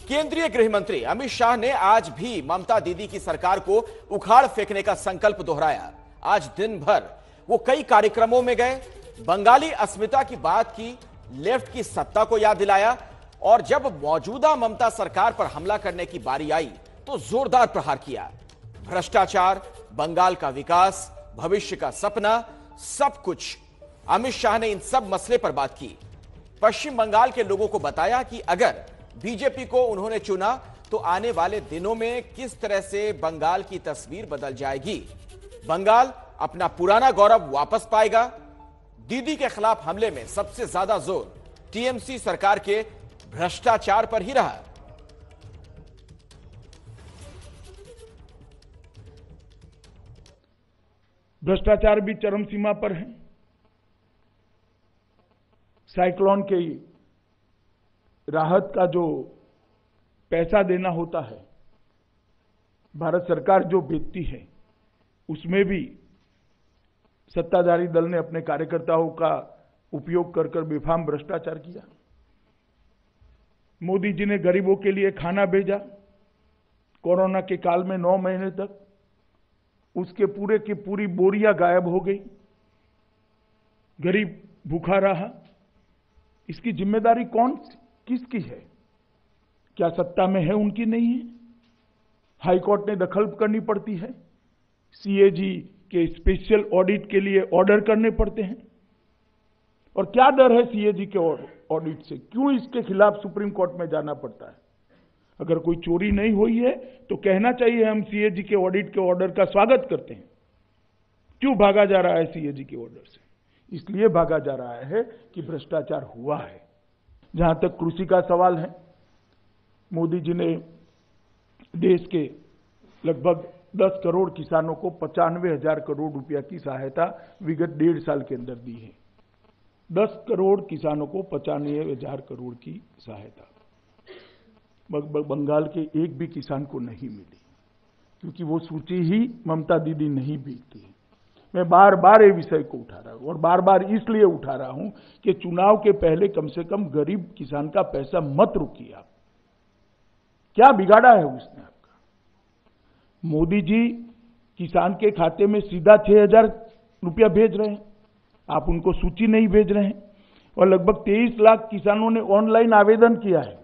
केंद्रीय गृह मंत्री अमित शाह ने आज भी ममता दीदी की सरकार को उखाड़ फेंकने का संकल्प दोहराया। आज दिन भर वो कई कार्यक्रमों में गए, बंगाली अस्मिता की बात की, लेफ्ट की सत्ता को याद दिलाया और जब मौजूदा ममता सरकार पर हमला करने की बारी आई तो जोरदार प्रहार किया। भ्रष्टाचार, बंगाल का विकास, भविष्य का सपना, सब कुछ अमित शाह ने इन सब मसले पर बात की। पश्चिम बंगाल के लोगों को बताया कि अगर बीजेपी को उन्होंने चुना तो आने वाले दिनों में किस तरह से बंगाल की तस्वीर बदल जाएगी। बंगाल अपना पुराना गौरव वापस पाएगा। दीदी के खिलाफ हमले में सबसे ज्यादा जोर टीएमसी सरकार के भ्रष्टाचार पर ही रहा। भ्रष्टाचार भी चरम सीमा पर है। साइक्लोन के राहत का जो पैसा देना होता है, भारत सरकार जो भेजती है, उसमें भी सत्ताधारी दल ने अपने कार्यकर्ताओं का उपयोग कर कर बेफाम भ्रष्टाचार किया। मोदी जी ने गरीबों के लिए खाना भेजा, कोरोना के काल में 9 महीने तक उसके पूरे की पूरी बोरियां गायब हो गई, गरीब भूखा रहा। इसकी जिम्मेदारी किसकी है? क्या सत्ता में है उनकी नहीं है? हाईकोर्ट ने दखल करनी पड़ती है, सीएजी के स्पेशल ऑडिट के लिए ऑर्डर करने पड़ते हैं। और क्या डर है सीएजी के ऑडिट से? क्यों इसके खिलाफ सुप्रीम कोर्ट में जाना पड़ता है? अगर कोई चोरी नहीं हुई है तो कहना चाहिए हम सीएजी के ऑडिट के ऑर्डर का स्वागत करते हैं। क्यों भागा जा रहा है सीएजी के ऑर्डर से? इसलिए भागा जा रहा है कि भ्रष्टाचार हुआ है। जहां तक कृषि का सवाल है, मोदी जी ने देश के लगभग 10 करोड़ किसानों को 95,000 करोड़ रुपया की सहायता विगत 1.5 साल के अंदर दी है। 10 करोड़ किसानों को 95,000 करोड़ की सहायता बंगाल के एक भी किसान को नहीं मिली, क्योंकि वो सूची ही ममता दीदी नहीं भेजती है। मैं बार बार ये विषय को उठा रहा हूं और बार बार इसलिए उठा रहा हूं कि चुनाव के पहले कम से कम गरीब किसान का पैसा मत रोकिए। आप क्या बिगाड़ा है उसने आपका? मोदी जी किसान के खाते में सीधा 6,000 रुपया भेज रहे हैं, आप उनको सूची नहीं भेज रहे हैं। और लगभग 23 लाख किसानों ने ऑनलाइन आवेदन किया है,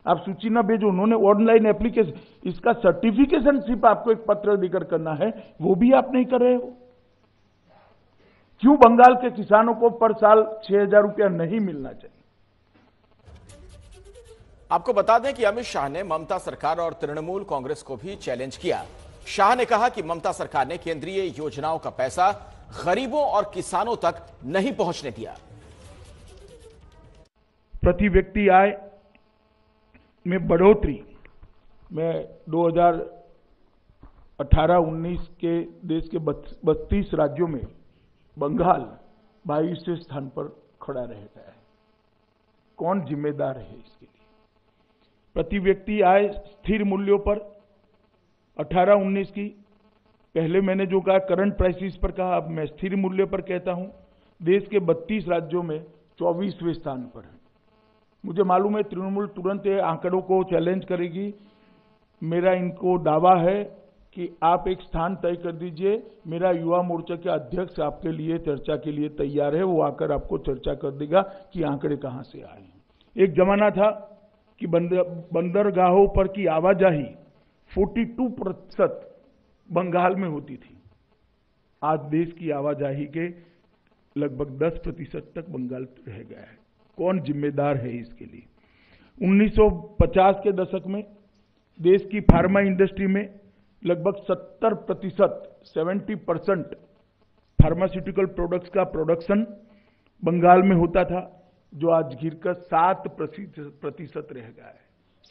आप सूची ना भेजो। उन्होंने ऑनलाइन एप्लीकेशन, इसका सर्टिफिकेशन सिर्फ आपको एक पत्र देकर करना है, वो भी आप नहीं कर रहे हो। क्यों बंगाल के किसानों को पर साल 6,000 रुपया नहीं मिलना चाहिए? आपको बता दें कि अमित शाह ने ममता सरकार और तृणमूल कांग्रेस को भी चैलेंज किया। शाह ने कहा कि ममता सरकार ने केंद्रीय योजनाओं का पैसा गरीबों और किसानों तक नहीं पहुंचने दिया। प्रति व्यक्ति आय में बढ़ोतरी में 2018-19 के देश के 32 राज्यों में बंगाल 22वें स्थान पर खड़ा रहता है। कौन जिम्मेदार है इसके लिए? प्रति व्यक्ति आय स्थिर मूल्यों पर 18-19 की, पहले मैंने जो कहा करंट प्राइसेस पर कहा, अब मैं स्थिर मूल्य पर कहता हूं, देश के 32 राज्यों में 24वें स्थान पर है। मुझे मालूम है तृणमूल तुरंत ये आंकड़ों को चैलेंज करेगी। मेरा इनको दावा है कि आप एक स्थान तय कर दीजिए, मेरा युवा मोर्चा के अध्यक्ष आपके लिए चर्चा के लिए तैयार है, वो आकर आपको चर्चा कर देगा कि आंकड़े कहां से आए हैं। एक जमाना था कि बंदरगाहों पर की आवाजाही 42% बंगाल में होती थी। आज देश की आवाजाही के लगभग 10% तक बंगाल रह गया है। कौन जिम्मेदार है इसके लिए? 1950 के दशक में देश की फार्मा इंडस्ट्री में लगभग 70% फार्मास्यूटिकल प्रोडक्ट्स का प्रोडक्शन बंगाल में होता था, जो आज गिरकर 7% रह गया है।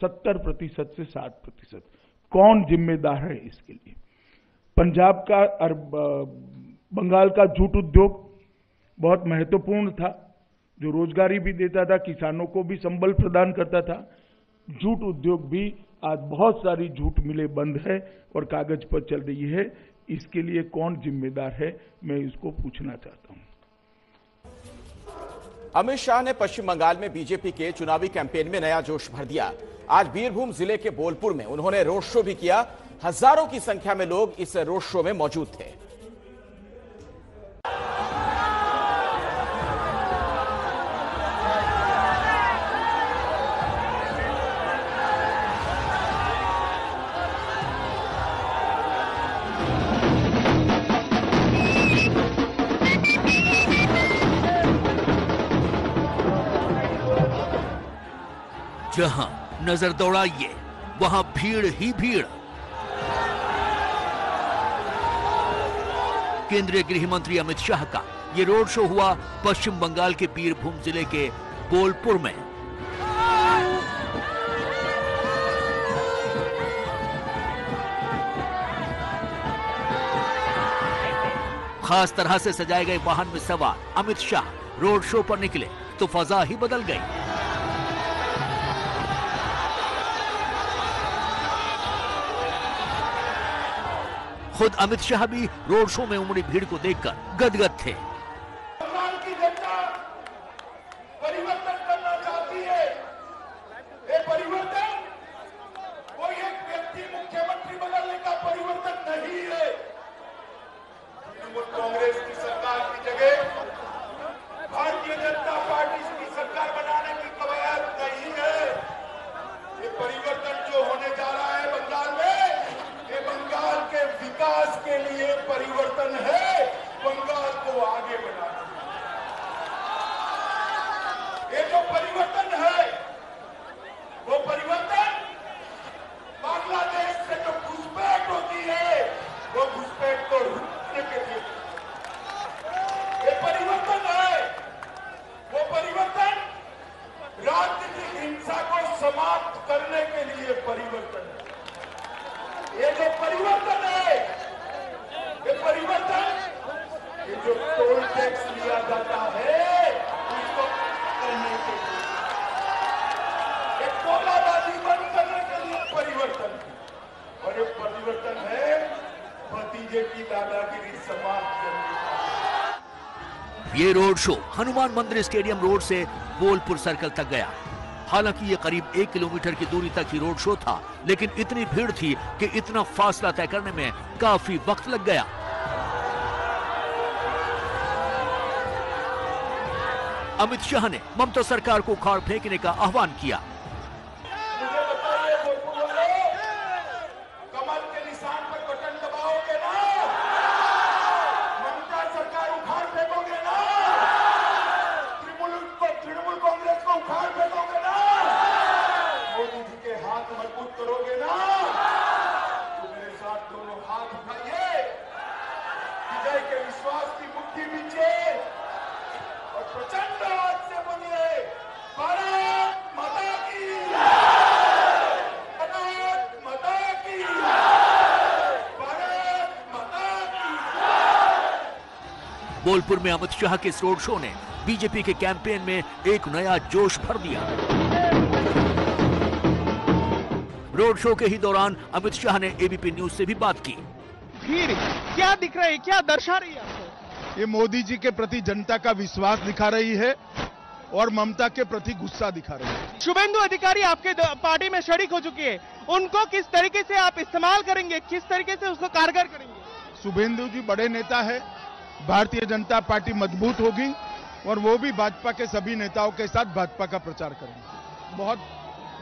70% से 60%। कौन जिम्मेदार है इसके लिए? पंजाब का और बंगाल का जूट उद्योग बहुत महत्वपूर्ण था, जो रोजगारी भी देता था, किसानों को भी संबल प्रदान करता था। जूट उद्योग भी आज बहुत सारी जूट मिलें बंद है और कागज पर चल रही है। इसके लिए कौन जिम्मेदार है, मैं इसको पूछना चाहता हूं। अमित शाह ने पश्चिम बंगाल में बीजेपी के चुनावी कैंपेन में नया जोश भर दिया। आज बीरभूम जिले के बोलपुर में उन्होंने रोड शो भी किया। हजारों की संख्या में लोग इस रोड शो में मौजूद थे। जहां नजर दौड़ाइए वहां भीड़ ही भीड़। केंद्रीय गृह मंत्री अमित शाह का ये रोड शो हुआ पश्चिम बंगाल के बीरभूम जिले के बोलपुर में। खास तरह से सजाए गए वाहन में सवार अमित शाह रोड शो पर निकले तो फजा ही बदल गई। खुद अमित शाह भी रोड शो में उमड़ी भीड़ को देखकर गदगद थे। बंगाल की जनता परिवर्तन करना चाहती है। ये परिवर्तन कोई एक व्यक्ति मुख्यमंत्री बदलने का परिवर्तन नहीं है। तृणमूल कांग्रेस की सरकार की जगह भारतीय जनता पार्टी की सरकार बनाने की कवायद नहीं है। ये परिवर्तन जो होने जा रहा है बंगाल में, ये बंगाल के विकास के लिए परिवर्तन है, बंगाल को आगे बढ़ाना। ये जो परिवर्तन है वो परिवर्तन बांग्लादेश से जो घुसपैठ होती है वो घुसपैठ को रोकने के लिए। ये परिवर्तन है वो परिवर्तन राजनीतिक हिंसा को समाप्त करने के लिए परिवर्तन है। ये जो परिवर्तन है, ये परिवर्तन, ये जो टोल टैक्स लिया जाता है उसको करने के लिए, ये टोलाबाजी बंद करने के लिए परिवर्तन है। और ये परिवर्तन है भतीजे की दादागिरी समाप्त करने का। ये रोड शो हनुमान मंदिर स्टेडियम रोड से बोलपुर सर्कल तक गया। हालांकि ये करीब 1 किलोमीटर की दूरी तक ही रोड शो था, लेकिन इतनी भीड़ थी कि इतना फासला तय करने में काफी वक्त लग गया। अमित शाह ने ममता सरकार को उखाड़ फेंकने का आह्वान किया। मुझे बताइए बोलपुर वाले, कमल के निशान पर बटन दबाओगे ना? ममता सरकार उखाड़ फेंकोगे ना? तृणमूल कांग्रेस को उखाड़ फेंकोगे ना? मोदी जी के हाथ मजबूत करोगे ना? तो मेरे साथ दोनों हाथ उठाइए, विजय के विश्वास की मुट्ठी पीछे और प्रचंड आवाज से बोलिए, भारत माता की, भारत माता की, भारत माता की। बोलपुर में अमित शाह के इस रोड शो ने बीजेपी के कैंपेन में एक नया जोश भर दिया। रोड शो के ही दौरान अमित शाह ने एबीपी न्यूज से भी बात की। भीड़ क्या दिख रही है, क्या दर्शा रही है आपको? ये मोदी जी के प्रति जनता का विश्वास दिखा रही है और ममता के प्रति गुस्सा दिखा रही है। शुभेंदु अधिकारी आपके पार्टी में शरीक हो चुकी है, उनको किस तरीके से आप इस्तेमाल करेंगे, किस तरीके से उसको कारगर करेंगे? शुभेंदु जी बड़े नेता है, भारतीय जनता पार्टी मजबूत होगी और वो भी भाजपा के सभी नेताओं के साथ भाजपा का प्रचार करेंगे। बहुत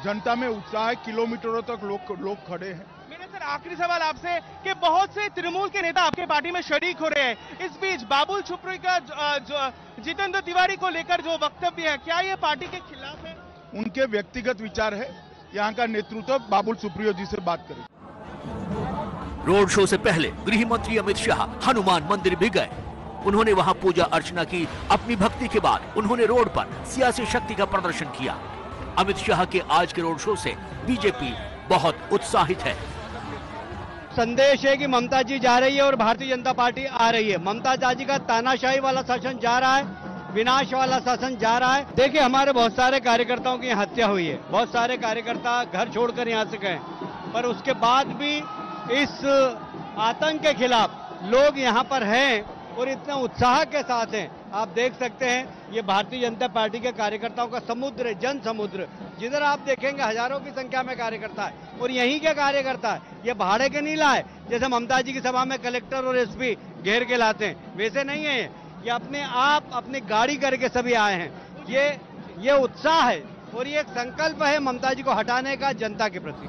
जनता में उत्साह है, किलोमीटरों तक लोग खड़े हैं। मेरा सर आखिरी सवाल आपसे कि बहुत से तृणमूल के नेता आपके पार्टी में शरीक हो रहे हैं, इस बीच बाबुल सुप्रियो का जितेंद्र तिवारी को लेकर जो वक्तव्य है, क्या ये पार्टी के खिलाफ है? उनके व्यक्तिगत विचार है, यहाँ का नेतृत्व बाबुल सुप्रियो जी से बात करें। रोड शो से पहले गृह मंत्री अमित शाह हनुमान मंदिर भी गए। उन्होंने वहां पूजा अर्चना की। अपनी भक्ति के बाद उन्होंने रोड पर सियासी शक्ति का प्रदर्शन किया। अमित शाह के आज के रोड शो से बीजेपी बहुत उत्साहित है। संदेश है कि ममता जी जा रही है और भारतीय जनता पार्टी आ रही है। ममता जी का तानाशाही वाला शासन जा रहा है, विनाश वाला शासन जा रहा है। देखिए, हमारे बहुत सारे कार्यकर्ताओं की हत्या हुई है, बहुत सारे कार्यकर्ता घर छोड़कर यहाँ से गए, पर उसके बाद भी इस आतंक के खिलाफ लोग यहाँ पर हैं और इतना उत्साह के साथ हैं। आप देख सकते हैं, ये भारतीय जनता पार्टी के कार्यकर्ताओं का समुद्र है, जन समुद्र। जिधर आप देखेंगे हजारों की संख्या में कार्यकर्ता है। और यहीं के कार्यकर्ता है, ये भाड़े के नहीं लाए जैसे ममता जी की सभा में कलेक्टर और एसपी घेर के लाते हैं, वैसे नहीं है। ये अपने आप अपनी गाड़ी करके सभी आए हैं। ये उत्साह है और ये एक संकल्प है ममता जी को हटाने का जनता के प्रति।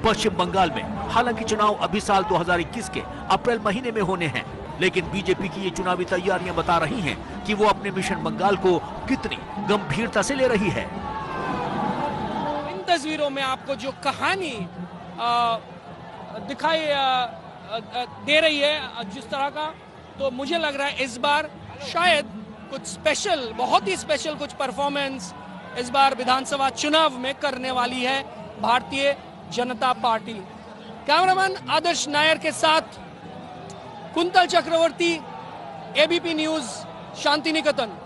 पश्चिम बंगाल में हालांकि चुनाव अभी साल 2021 के अप्रैल महीने में होने हैं, लेकिन बीजेपी की ये चुनावी तैयारियां बता रही हैं कि वो अपने मिशन बंगाल को कितनी गंभीरता से ले रही है। इन तस्वीरों में आपको जो कहानी दिखाई दे रही है जिस तरह का, तो मुझे लग रहा है इस बार शायद कुछ स्पेशल, बहुत ही स्पेशल कुछ परफॉर्मेंस इस बार विधानसभा चुनाव में करने वाली है भारतीय जनता पार्टी। कैमरामैन आदर्श नायर के साथ कुंतल चक्रवर्ती, ABP news, Shanti Niketan.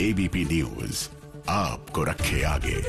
ABP news आपको रखे आगे।